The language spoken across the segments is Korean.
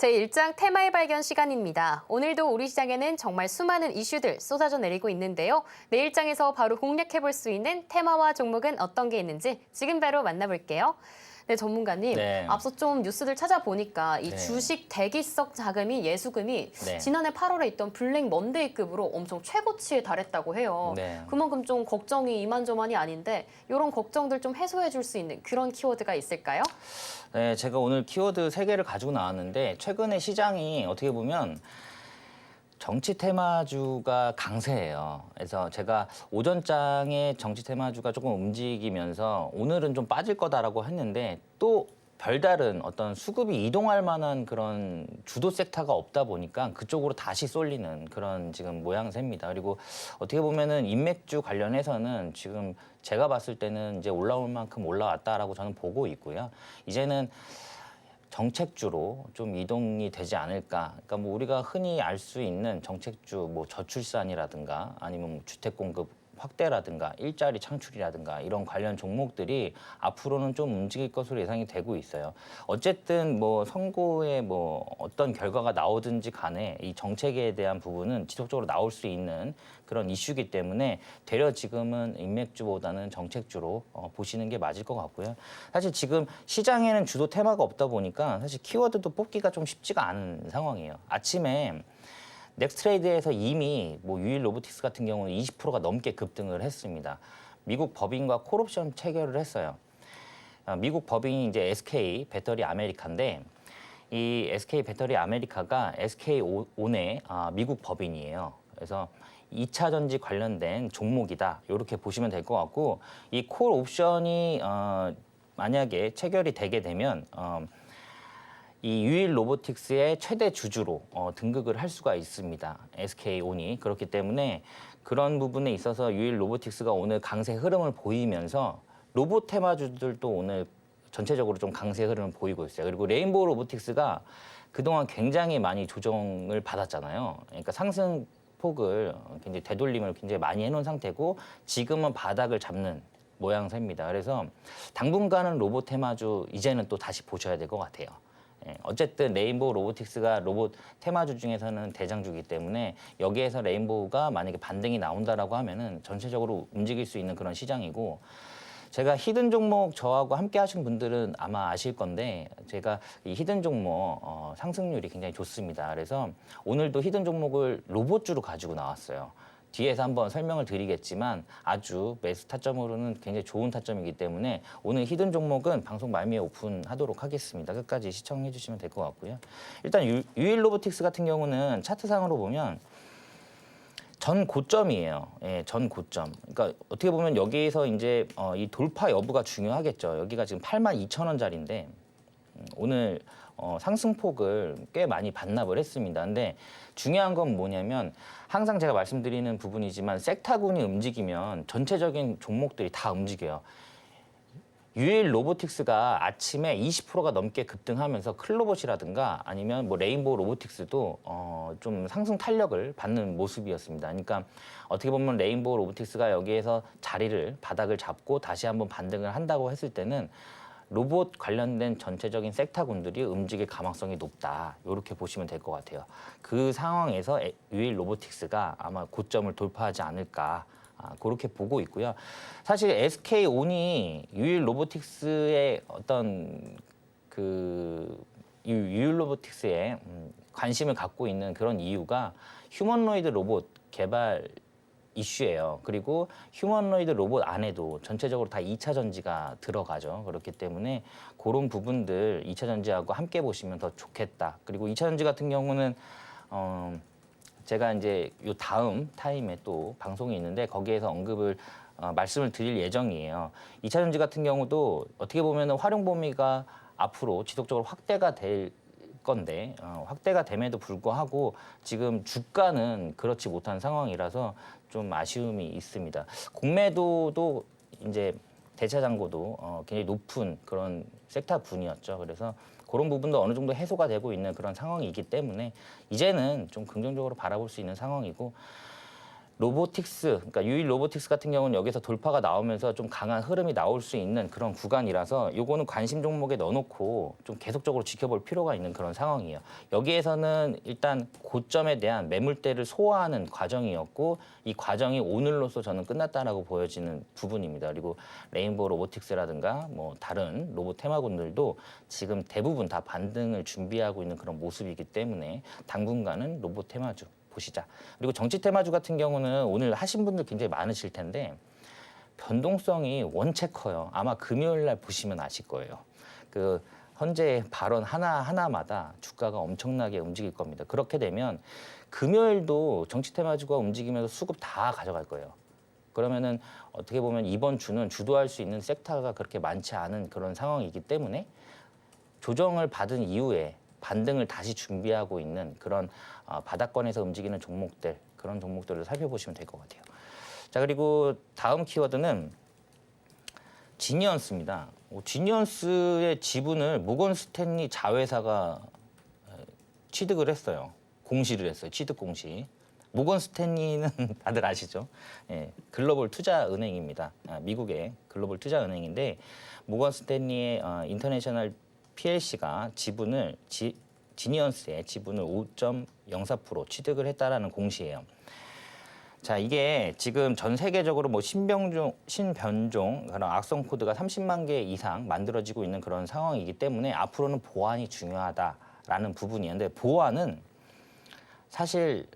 제1장 테마의 발견 시간입니다. 오늘도 우리 시장에는 정말 수많은 이슈들 쏟아져 내리고 있는데요. 내일 장에서 바로 공략해볼 수 있는 테마와 종목은 어떤 게 있는지 지금 바로 만나볼게요. 네, 전문가님. 네. 앞서 좀 뉴스들 찾아보니까 이 네. 주식 대기성 자금이 예수금이 네. 지난해 8월에 있던 블랙 먼데이급으로 엄청 최고치에 달했다고 해요. 네. 그만큼 좀 걱정이 이만저만이 아닌데 이런 걱정들 좀 해소해 줄 수 있는 그런 키워드가 있을까요? 네, 제가 오늘 키워드 3개를 가지고 나왔는데 최근에 시장이 어떻게 보면 정치 테마주가 강세예요. 그래서 제가 오전장에 정치 테마주가 조금 움직이면서 오늘은 좀 빠질 거다라고 했는데 또 별다른 어떤 수급이 이동할 만한 그런 주도 섹터가 없다 보니까 그쪽으로 다시 쏠리는 그런 지금 모양새입니다. 그리고 어떻게 보면은 인맥주 관련해서는 지금 제가 봤을 때는 이제 올라올 만큼 올라왔다라고 저는 보고 있고요. 이제는 정책주로 좀 이동이 되지 않을까. 그러니까 뭐 우리가 흔히 알 수 있는 정책주, 뭐 저출산이라든가 아니면 뭐 주택 공급 확대라든가 일자리 창출이라든가 이런 관련 종목들이 앞으로는 좀 움직일 것으로 예상이 되고 있어요. 어쨌든 뭐 선거에 뭐 어떤 결과가 나오든지 간에 이 정책에 대한 부분은 지속적으로 나올 수 있는 그런 이슈이기 때문에 되려 지금은 인맥주보다는 정책주로 보시는 게 맞을 것 같고요. 사실 지금 시장에는 주도 테마가 없다 보니까 사실 키워드도 뽑기가 좀 쉽지가 않은 상황이에요. 아침에 넥스트레이드에서 이미 뭐 유일 로보틱스 같은 경우는 20%가 넘게 급등을 했습니다. 미국 법인과 콜옵션 체결을 했어요. 미국 법인이 이제 SK 배터리 아메리카인데 이 SK 배터리 아메리카가 SK온의 미국 법인이에요. 그래서 2차 전지 관련된 종목이다. 이렇게 보시면 될 것 같고 이 콜 옵션이 만약에 체결이 되게 되면 이 유일 로보틱스의 최대 주주로 등극을 할 수가 있습니다. SK온이. 그렇기 때문에 그런 부분에 있어서 유일 로보틱스가 오늘 강세 흐름을 보이면서 로봇 테마주들도 오늘 전체적으로 좀 강세 흐름을 보이고 있어요. 그리고 레인보우 로보틱스가 그동안 굉장히 많이 조정을 받았잖아요. 그러니까 상승 폭을 굉장히 되돌림을 굉장히 많이 해놓은 상태고 지금은 바닥을 잡는 모양새입니다. 그래서 당분간은 로봇 테마주 이제는 또 다시 보셔야 될 것 같아요. 어쨌든 레인보우 로보틱스가 로봇 테마주 중에서는 대장주이기 때문에 여기에서 레인보우가 만약에 반등이 나온다라고 하면은 전체적으로 움직일 수 있는 그런 시장이고 제가 히든 종목 저하고 함께 하신 분들은 아마 아실 건데 제가 이 히든 종목 상승률이 굉장히 좋습니다. 그래서 오늘도 히든 종목을 로봇주로 가지고 나왔어요. 뒤에서 한번 설명을 드리겠지만 아주 매수 타점으로는 굉장히 좋은 타점이기 때문에 오늘 히든 종목은 방송 말미에 오픈하도록 하겠습니다. 끝까지 시청해 주시면 될 것 같고요. 일단 유일 로보틱스 같은 경우는 차트상으로 보면 전 고점이에요. 예, 전 고점. 그러니까 어떻게 보면 여기에서 이제 이 돌파 여부가 중요하겠죠. 여기가 지금 82,000원짜리인데 오늘 상승폭을 꽤 많이 반납을 했습니다. 근데 중요한 건 뭐냐면 항상 제가 말씀드리는 부분이지만 섹타군이 움직이면 전체적인 종목들이 다 움직여요. 유일 로보틱스가 아침에 20%가 넘게 급등하면서 클로봇이라든가 아니면 뭐 레인보우 로보틱스도 좀 상승 탄력을 받는 모습이었습니다. 그러니까 어떻게 보면 레인보우 로보틱스가 여기에서 자리를 바닥을 잡고 다시 한번 반등을 한다고 했을 때는 로봇 관련된 전체적인 섹터군들이 움직일 가망성이 높다. 이렇게 보시면 될 것 같아요. 그 상황에서 유일 로보틱스가 아마 고점을 돌파하지 않을까. 그렇게 보고 있고요. 사실 SK온이 유일 로보틱스의 어떤 유일 로보틱스에 관심을 갖고 있는 그런 이유가 휴머노이드 로봇 개발 이슈예요. 그리고 휴머노이드 로봇 안에도 전체적으로 다 2차 전지가 들어가죠. 그렇기 때문에 그런 부분들 2차 전지하고 함께 보시면 더 좋겠다. 그리고 2차 전지 같은 경우는 제가 이제 요 다음 타임에 또 방송이 있는데 거기에서 언급을 말씀을 드릴 예정이에요. 2차 전지 같은 경우도 어떻게 보면 활용 범위가 앞으로 지속적으로 확대가 될 건데 확대가 됨에도 불구하고 지금 주가는 그렇지 못한 상황이라서 좀 아쉬움이 있습니다. 공매도도 이제 대차 잔고도 굉장히 높은 그런 섹터군이었죠. 그래서 그런 부분도 어느 정도 해소가 되고 있는 그런 상황이기 때문에 이제는 좀 긍정적으로 바라볼 수 있는 상황이고 로보틱스, 그러니까 유일 로보틱스 같은 경우는 여기서 돌파가 나오면서 좀 강한 흐름이 나올 수 있는 그런 구간이라서 요거는 관심 종목에 넣어놓고 좀 계속적으로 지켜볼 필요가 있는 그런 상황이에요. 여기에서는 일단 고점에 대한 매물대를 소화하는 과정이었고 이 과정이 오늘로서 저는 끝났다라고 보여지는 부분입니다. 그리고 레인보우 로보틱스라든가 뭐 다른 로봇 테마군들도 지금 대부분 다 반등을 준비하고 있는 그런 모습이기 때문에 당분간은 로봇 테마주 보시자. 그리고 정치 테마주 같은 경우는 오늘 하신 분들 굉장히 많으실 텐데 변동성이 원체 커요. 아마 금요일 날 보시면 아실 거예요. 그 현재 발언 하나마다 주가가 엄청나게 움직일 겁니다. 그렇게 되면 금요일도 정치 테마주가 움직이면서 수급 다 가져갈 거예요. 그러면은 어떻게 보면 이번 주는 주도할 수 있는 섹터가 그렇게 많지 않은 그런 상황이기 때문에 조정을 받은 이후에 반등을 다시 준비하고 있는 그런 바닥권에서 움직이는 종목들, 그런 종목들을 살펴보시면 될 것 같아요. 자, 그리고 다음 키워드는 지니언스입니다. 지니언스의 지분을 모건 스탠리 자회사가 취득을 했어요. 공시를 했어요. 취득 공시. 모건 스탠리는 다들 아시죠? 예, 글로벌 투자은행입니다. 미국의 글로벌 투자은행인데 모건 스탠리의 인터내셔널 PLC가 지분을 지니언스의 지분을 5.04% 취득을 했다라는 공시예요. 자, 이게 지금 전 세계적으로 뭐 신변종 그런 악성 코드가 30만 개 이상 만들어지고 있는 그런 상황이기 때문에 앞으로는 보안이 중요하다라는 부분이었는데 보안은 사실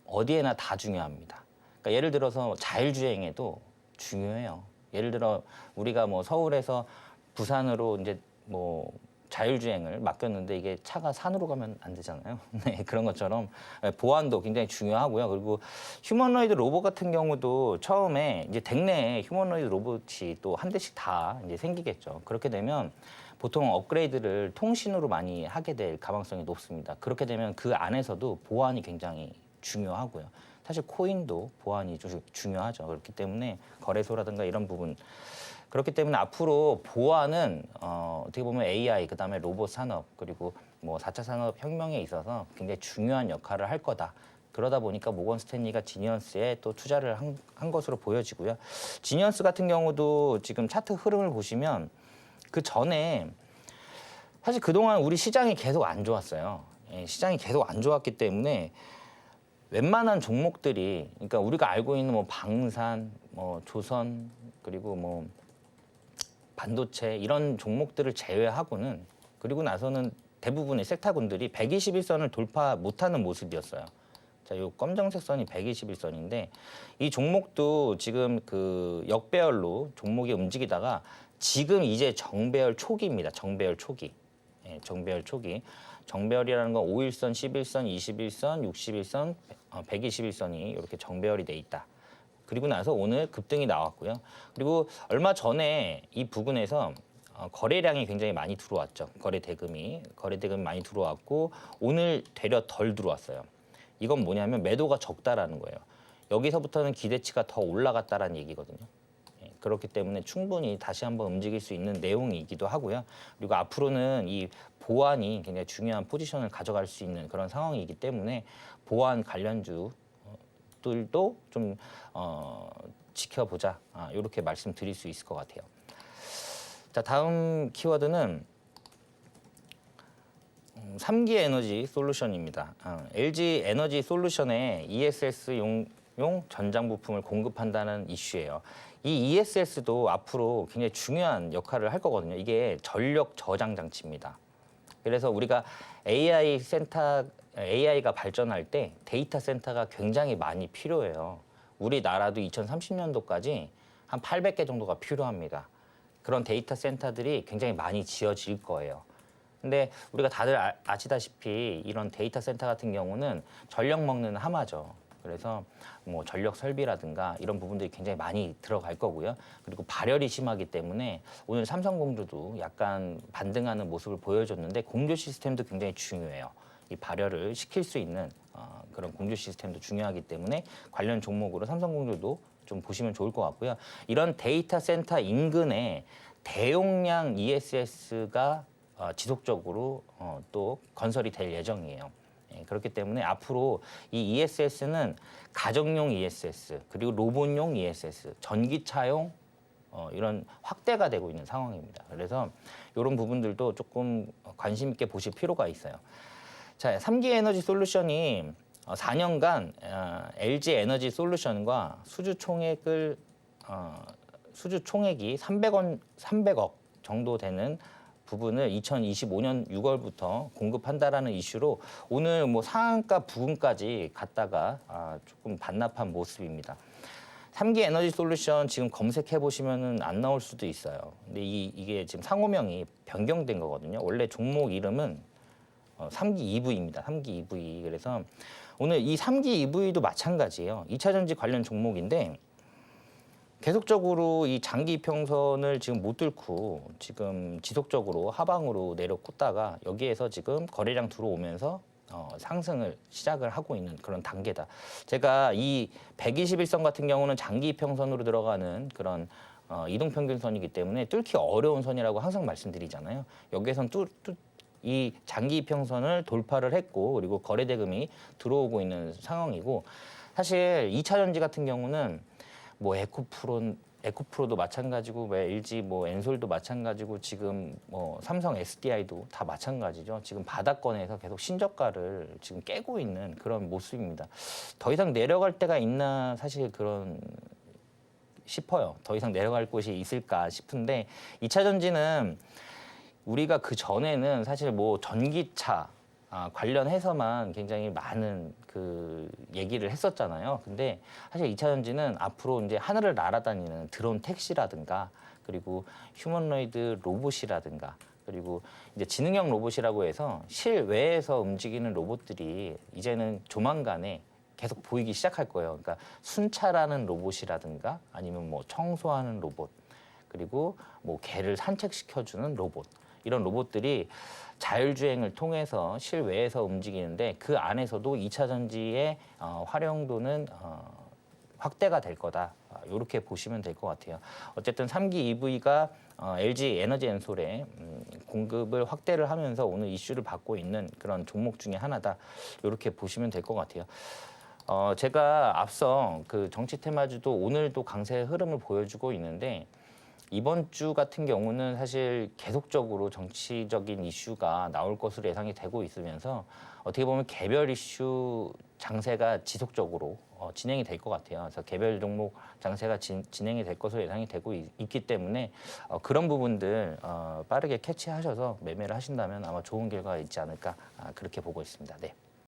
어디에나 다 중요합니다. 그러니까 예를 들어서 자율주행에도 중요해요. 예를 들어 우리가 뭐 서울에서 부산으로 이제 뭐 자율주행을 맡겼는데 이게 차가 산으로 가면 안 되잖아요. 네, 그런 것처럼 보안도 굉장히 중요하고요. 그리고 휴머노이드 로봇 같은 경우도 처음에 이제 댁내에 휴머노이드 로봇이 또 한 대씩 다 이제 생기겠죠. 그렇게 되면 보통 업그레이드를 통신으로 많이 하게 될 가망성이 높습니다. 그렇게 되면 그 안에서도 보안이 굉장히 중요하고요. 사실 코인도 보안이 좀 중요하죠. 그렇기 때문에 거래소라든가 이런 부분 그렇기 때문에 앞으로 보안은 어떻게 보면 AI 그다음에 로봇 산업 그리고 뭐 4차 산업 혁명에 있어서 굉장히 중요한 역할을 할 거다. 그러다 보니까 모건 스탠리가 지니언스에 또 투자를 한 것으로 보여지고요. 지니언스 같은 경우도 지금 차트 흐름을 보시면 그 전에 사실 그동안 우리 시장이 계속 안 좋았어요. 예, 시장이 계속 안 좋았기 때문에 웬만한 종목들이 그러니까 우리가 알고 있는 뭐 방산, 뭐 조선 그리고 뭐 반도체 이런 종목들을 제외하고는 그리고 나서는 대부분의 섹터군들이 121선을 돌파 못하는 모습이었어요. 자, 이 검정색 선이 121선인데 이 종목도 지금 그 역배열로 종목이 움직이다가 지금 이제 정배열 초기입니다. 정배열 초기. 예, 정배열 초기. 정배열이라는 건 5일선, 11선, 21선, 61선, 121선이 이렇게 정배열이 돼 있다. 그리고 나서 오늘 급등이 나왔고요. 그리고 얼마 전에 이 부근에서 거래량이 굉장히 많이 들어왔죠. 거래 대금이 많이 들어왔고 오늘 되려 덜 들어왔어요. 이건 뭐냐면 매도가 적다라는 거예요. 여기서부터는 기대치가 더 올라갔다라는 얘기거든요. 예, 그렇기 때문에 충분히 다시 한번 움직일 수 있는 내용이기도 하고요. 그리고 앞으로는 이 보안이 굉장히 중요한 포지션을 가져갈 수 있는 그런 상황이기 때문에 보안 관련주 들도 좀 지켜보자 이렇게 말씀드릴 수 있을 것 같아요. 자, 다음 키워드는 3기 에너지 솔루션입니다. LG 에너지 솔루션에 ESS용 전장 부품을 공급한다는 이슈예요. 이 ESS도 앞으로 굉장히 중요한 역할을 할 거거든요. 이게 전력 저장 장치입니다. 그래서 우리가 AI가 발전할 때 데이터 센터가 굉장히 많이 필요해요. 우리나라도 2030년도까지 한 800개 정도가 필요합니다. 그런 데이터 센터들이 굉장히 많이 지어질 거예요. 근데 우리가 다들 아시다시피 이런 데이터 센터 같은 경우는 전력 먹는 하마죠. 그래서 뭐 전력 설비라든가 이런 부분들이 굉장히 많이 들어갈 거고요. 그리고 발열이 심하기 때문에 오늘 삼성공주도 약간 반등하는 모습을 보여줬는데 공조 시스템도 굉장히 중요해요. 이 발열을 시킬 수 있는 그런 공조 시스템도 중요하기 때문에 관련 종목으로 삼성공주도 좀 보시면 좋을 것 같고요. 이런 데이터 센터 인근에 대용량 ESS가 지속적으로 또 건설이 될 예정이에요. 그렇기 때문에 앞으로 이 ESS는 가정용 ESS 그리고 로봇용 ESS, 전기차용 이런 확대가 되고 있는 상황입니다. 그래서 이런 부분들도 조금 관심 있게 보실 필요가 있어요. 자, 3기 에너지 솔루션이 4년간 LG 에너지 솔루션과 수주 총액이 300억 정도 되는 부분을 2025년 6월부터 공급한다라는 이슈로 오늘 뭐 상한가 부근까지 갔다가 조금 반납한 모습입니다. 3기 에너지 솔루션 지금 검색해 보시면은 안 나올 수도 있어요. 근데 이게 지금 상호명이 변경된 거거든요. 원래 종목 이름은 3기 EV입니다. 3기 EV. 그래서 오늘 이 3기 EV도 마찬가지예요. 2차 전지 관련 종목인데 계속적으로 이 장기 이평선을 지금 못 뚫고 지금 지속적으로 하방으로 내려꽂다가 여기에서 지금 거래량 들어오면서 상승을 시작을 하고 있는 그런 단계다. 제가 이 121선 같은 경우는 장기 이평선으로 들어가는 그런 이동평균선이기 때문에 뚫기 어려운 선이라고 항상 말씀드리잖아요. 여기에선 이 장기 이평선을 돌파를 했고 그리고 거래대금이 들어오고 있는 상황이고 사실 2차 전지 같은 경우는 뭐 에코프로도 마찬가지고 뭐 LG 뭐 엔솔도 마찬가지고 지금 뭐 삼성 SDI도 다 마찬가지죠. 지금 바닥권에서 계속 신저가를 지금 깨고 있는 그런 모습입니다. 더 이상 내려갈 때가 있나 사실 그런 싶어요. 더 이상 내려갈 곳이 있을까 싶은데 2차 전지는 우리가 그 전에는 사실 뭐 전기차 관련해서만 굉장히 많은 그 얘기를 했었잖아요. 근데 사실 2차 전지는 앞으로 이제 하늘을 날아다니는 드론 택시라든가 그리고 휴머노이드 로봇이라든가 그리고 이제 지능형 로봇이라고 해서 실외에서 움직이는 로봇들이 이제는 조만간에 계속 보이기 시작할 거예요. 그러니까 순찰하는 로봇이라든가 아니면 뭐 청소하는 로봇 그리고 뭐 개를 산책시켜주는 로봇 이런 로봇들이 자율주행을 통해서 실외에서 움직이는데 그 안에서도 2차 전지의 활용도는 확대가 될 거다. 이렇게 보시면 될 것 같아요. 어쨌든 3기 EV가 LG 에너지 엔솔에 공급을 확대를 하면서 오늘 이슈를 받고 있는 그런 종목 중에 하나다. 이렇게 보시면 될 것 같아요. 제가 앞서 그 정치 테마주도 오늘도 강세 흐름을 보여주고 있는데 이번 주 같은 경우는 사실 계속적으로 정치적인 이슈가 나올 것으로 예상이 되고 있으면서 어떻게 보면 개별 이슈 장세가 지속적으로 진행이 될 것 같아요. 그래서 개별 종목 장세가 진행이 될 것으로 예상이 되고 있기 때문에 그런 부분들 빠르게 캐치하셔서 매매를 하신다면 아마 좋은 결과가 있지 않을까 그렇게 보고 있습니다. 네.